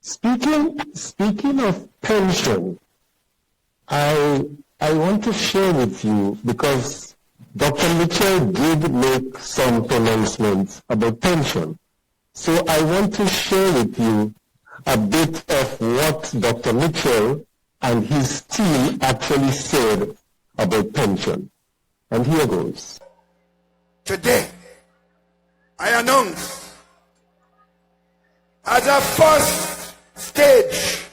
Speaking of pension, I want to share with you, because Dr. Mitchell did make some pronouncements about pension. So I want to share with you a bit of what Dr. Mitchell and his team actually said about pension. And here goes. Today, I announce, as a first stage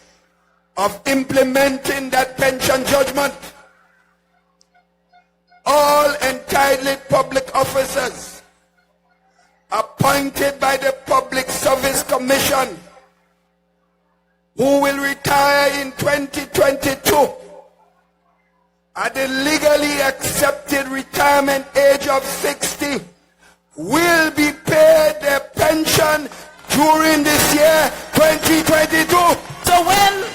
of implementing that pension judgment, all entitled public officers appointed by the Public Service Commission who will retire in 2022 at the legally accepted retirement age of 60 will be paid their pension during this year, 2022. So when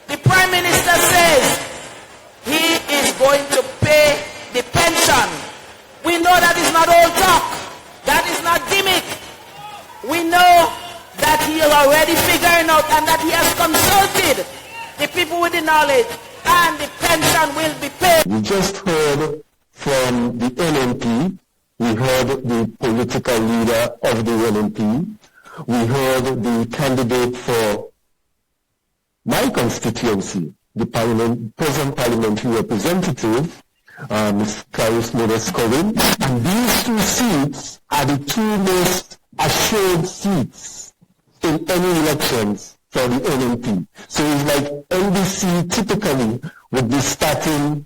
the Prime Minister says he is going to pay the pension, we know that is not old talk. That is not gimmick. We know that he is already figuring out and that he has consulted the people with the knowledge, and the pension will be paid. We just heard from the NNP. We heard the political leader of the NNP. We heard the candidate for my constituency, the present parliamentary representative, Ms. Clarisse Modest-Cohen. And these two seats are the two most assured seats in any elections for the NNP. So it's like NDC typically would be starting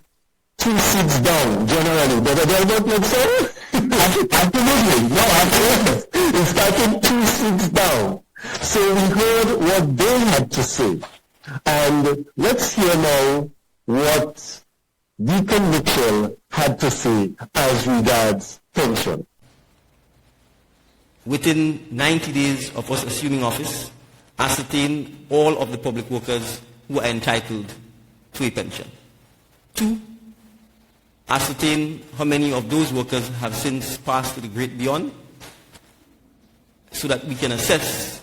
2 seats down generally, but they don't make so. Absolutely, no, absolutely. It's starting 2 seats down. So we heard what they had to say, and let's hear now what Deacon Mitchell had to say as regards pension. Within 90 days of us assuming office, ascertain all of the public workers who are entitled to a pension. 2, ascertain how many of those workers have since passed to the great beyond, so that we can assess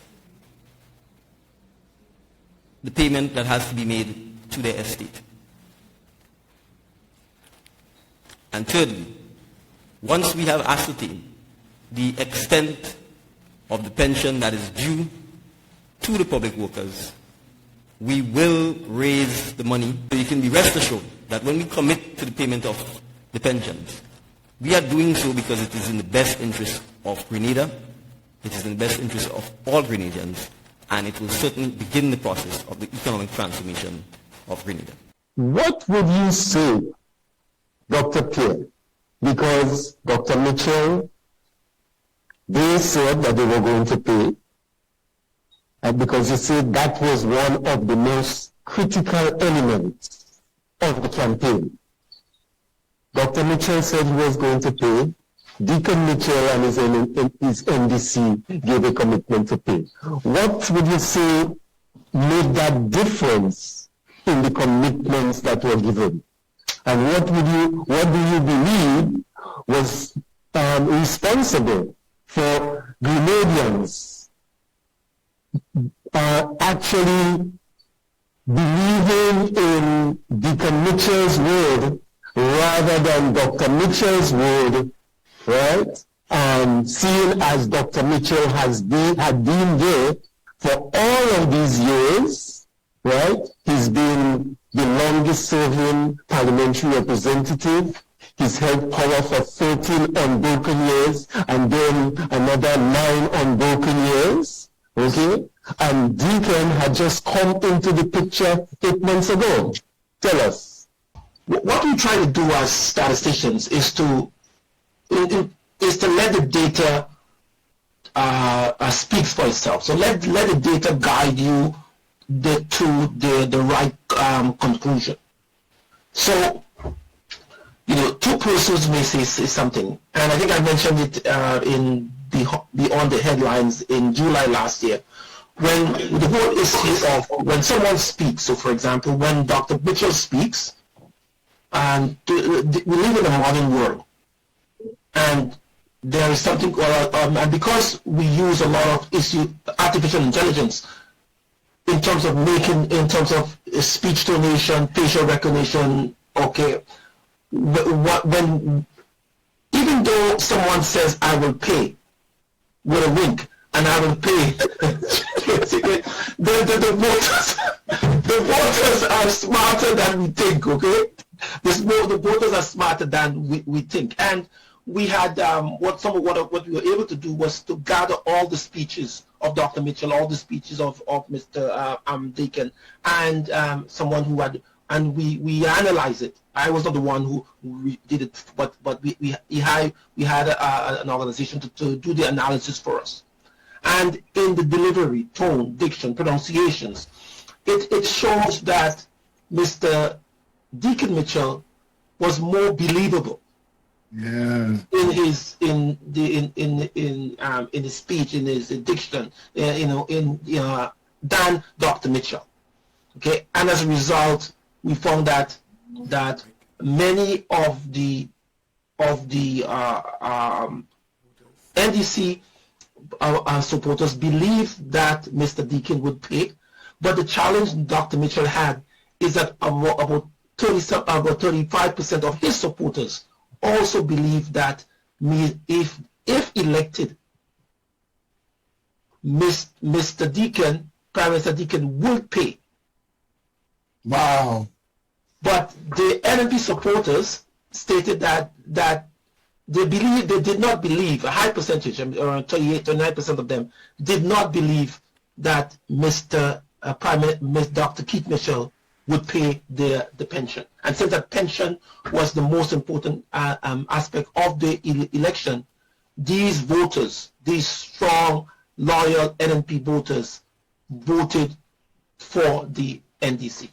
the payment that has to be made to their estate. And thirdly, once we have ascertained the extent of the pension that is due to the public workers, we will raise the money. So you can be rest assured that when we commit to the payment of the pensions, we are doing so because it is in the best interest of Grenada, it is in the best interest of all Grenadians, and it will certainly begin the process of the economic transformation of Grenada. What would you say, Dr. Pierre? Because Dr. Mitchell, they said that they were going to pay, and because you said that was one of the most critical elements of the campaign. Dr. Mitchell said he was going to pay. Deacon Mitchell and his NDC gave a commitment to pay. What would you say made that difference in the commitments that were given? And what do you believe was responsible for Grenadians actually believing in Deacon Mitchell's word rather than Dr. Mitchell's word, right? And seeing as Dr. Mitchell had been there for all of these years, right? He's been the longest serving parliamentary representative. He's held power for 13 unbroken years and then another 9 unbroken years, okay? And Deacon had just come into the picture 8 months ago. Tell us. What we try to do as statisticians is to let the data speak for itself. So let the data guide you to the right conclusion. So, two persons may say something, and I think I mentioned it in on the headlines in July last year, when the whole issue of when someone speaks. So, for example, when Dr. Mitchell speaks, and we live in a modern world, and there is something, and because we use a lot of artificial intelligence, in terms of speech donation, facial recognition. Okay, when even though someone says I will pay with a wink, and I will pay, the voters are smarter than we think. Okay, the voters are smarter than we think, and we had what we were able to do was to gather all the speeches of Dr. Mitchell, all the speeches of Mr. Deakin, and someone who had, and we analyzed it. I was not the one who did it, but we had an organization to do the analysis for us. And in the delivery, tone, diction, pronunciations, it shows that Mr. Deakin Mitchell was more believable. Yeah. In his speech, in his diction, than Dr. Mitchell. Okay, and as a result, we found that many of the NDC supporters believed that Mr. Deakin would pay, but the challenge Dr. Mitchell had is that about 35% of his supporters also believe that if elected, Mr. Deakin, Prime Minister Deakin, will pay. Wow. But the NNP supporters stated that they did not believe, a high percentage, around 38-39% of them, did not believe that Dr. Keith Mitchell would pay the pension. And since that pension was the most important aspect of the election, these voters, these strong, loyal NNP voters, voted for the NDC.